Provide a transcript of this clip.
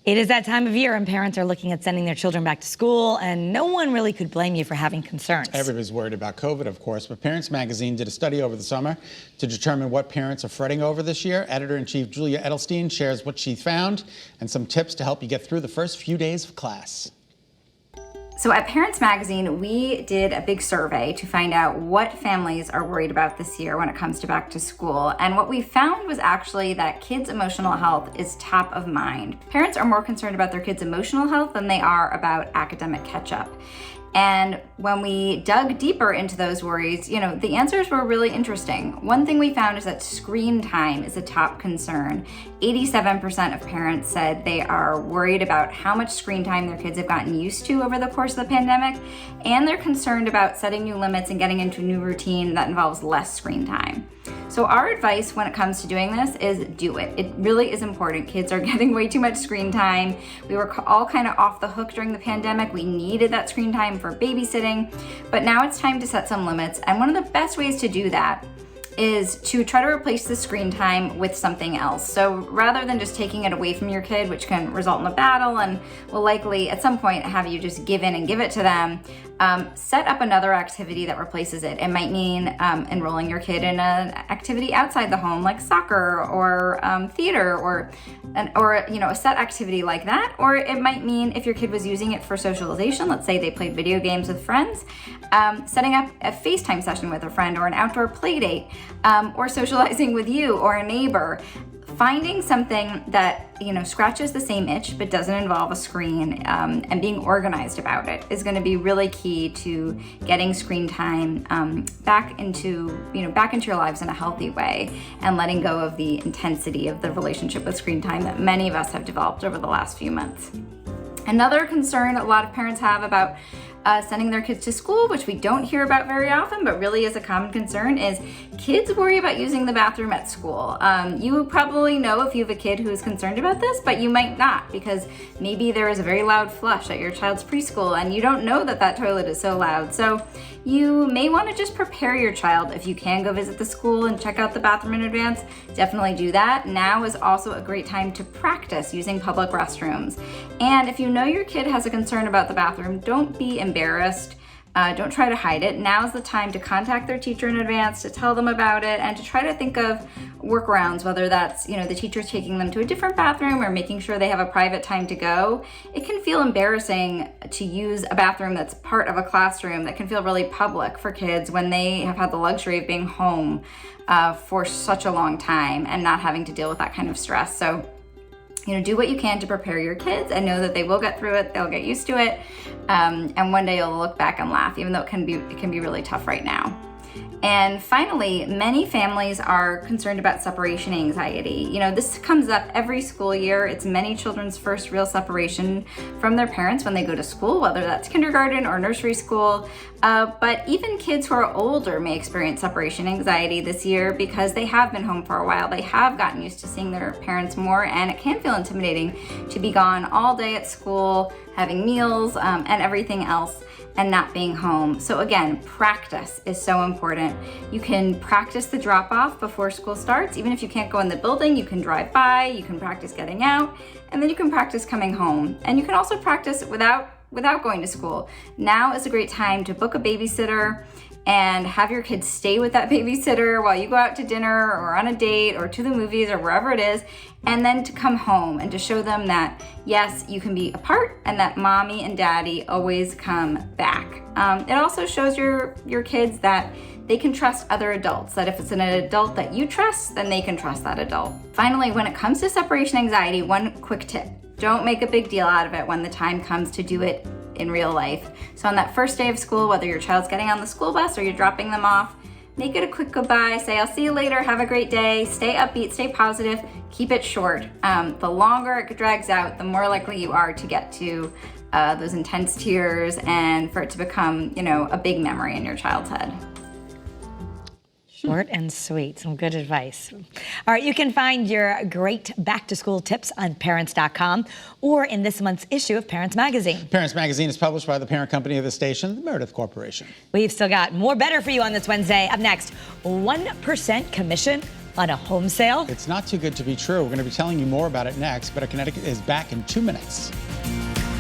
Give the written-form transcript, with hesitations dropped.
It is that time of year, and parents are looking at sending their children back to school, and no one really could blame you for having concerns. Everybody's worried about COVID, of course, but Parents Magazine did a study over the summer to determine what parents are fretting over this year. Editor-in-chief Julia Edelstein shares what she found and some tips to help you get through the first few days of class. So at Parents Magazine, we did a big survey to find out what families are worried about this year when it comes to back to school. And what we found was actually that kids' emotional health is top of mind. Parents are more concerned about their kids' emotional health than they are about academic catch-up. And when we dug deeper into those worries, the answers were really interesting. One thing we found is that screen time is a top concern. 87% of parents said they are worried about how much screen time their kids have gotten used to over the course of the pandemic, and they're concerned about setting new limits and getting into a new routine that involves less screen time. So our advice when it comes to doing this is do it. It really is important. Kids are getting way too much screen time. We were all kind of off the hook during the pandemic. We needed that screen time for babysitting, but now it's time to set some limits. And one of the best ways to do that is to try to replace the screen time with something else. So rather than just taking it away from your kid, which can result in a battle and will likely at some point have you just give in and give it to them, set up another activity that replaces it. It might mean enrolling your kid in an activity outside the home, like soccer or theater, or a set activity like that. Or it might mean if your kid was using it for socialization, let's say they played video games with friends, setting up a FaceTime session with a friend or an outdoor play date, or socializing with you or a neighbor. Finding something that scratches the same itch but doesn't involve a screen, and being organized about it is going to be really key to getting screen time back into your lives in a healthy way, and letting go of the intensity of the relationship with screen time that many of us have developed over the last few months. Another concern a lot of parents have about sending their kids to school, which we don't hear about very often, but really is a common concern, is kids worry about using the bathroom at school. You probably know if you have a kid who is concerned about this, but you might not, because maybe there is a very loud flush at your child's preschool and you don't know that toilet is so loud. So you may want to just prepare your child. If you can go visit the school and check out the bathroom in advance, definitely do that. Now is also a great time to practice using public restrooms. And if you know your kid has a concern about the bathroom, don't be embarrassed. Don't try to hide it. Now's the time to contact their teacher in advance, to tell them about it, and to try to think of workarounds, whether that's, the teacher's taking them to a different bathroom or making sure they have a private time to go. It can feel embarrassing to use a bathroom that's part of a classroom that can feel really public for kids when they have had the luxury of being home for such a long time and not having to deal with that kind of stress. So do what you can to prepare your kids, and know that they will get through it, they'll get used to it, and one day you'll look back and laugh, even though it can be really tough right now. And finally, many families are concerned about separation anxiety. This comes up every school year. It's many children's first real separation from their parents when they go to school, whether that's kindergarten or nursery school. But even kids who are older may experience separation anxiety this year because they have been home for a while. They have gotten used to seeing their parents more, and it can feel intimidating to be gone all day at school, having meals, and everything else, and not being home. So again, practice is so important. You can practice the drop-off before school starts. Even if you can't go in the building, you can drive by, you can practice getting out, and then you can practice coming home. And you can also practice without going to school. Now is a great time to book a babysitter and have your kids stay with that babysitter while you go out to dinner or on a date or to the movies or wherever it is, and then to come home and to show them that, yes, you can be apart and that mommy and daddy always come back. It also shows your kids that they can trust other adults, that if it's an adult that you trust, then they can trust that adult. Finally, when it comes to separation anxiety, one quick tip: don't make a big deal out of it when the time comes to do it in real life. So on that first day of school, whether your child's getting on the school bus or you're dropping them off, make it a quick goodbye. Say, I'll see you later, have a great day, stay upbeat, stay positive, keep it short. The longer it drags out, the more likely you are to get to those intense tears and for it to become, a big memory in your child's head. Short and sweet, some good advice. All right, you can find your great back-to-school tips on parents.com or in this month's issue of Parents Magazine. Parents Magazine is published by the parent company of the station, the Meredith Corporation. We've still got more better for you on this Wednesday. Up next, 1% commission on a home sale? It's not too good to be true. We're going to be telling you more about it next. Better Connecticut is back in 2 minutes.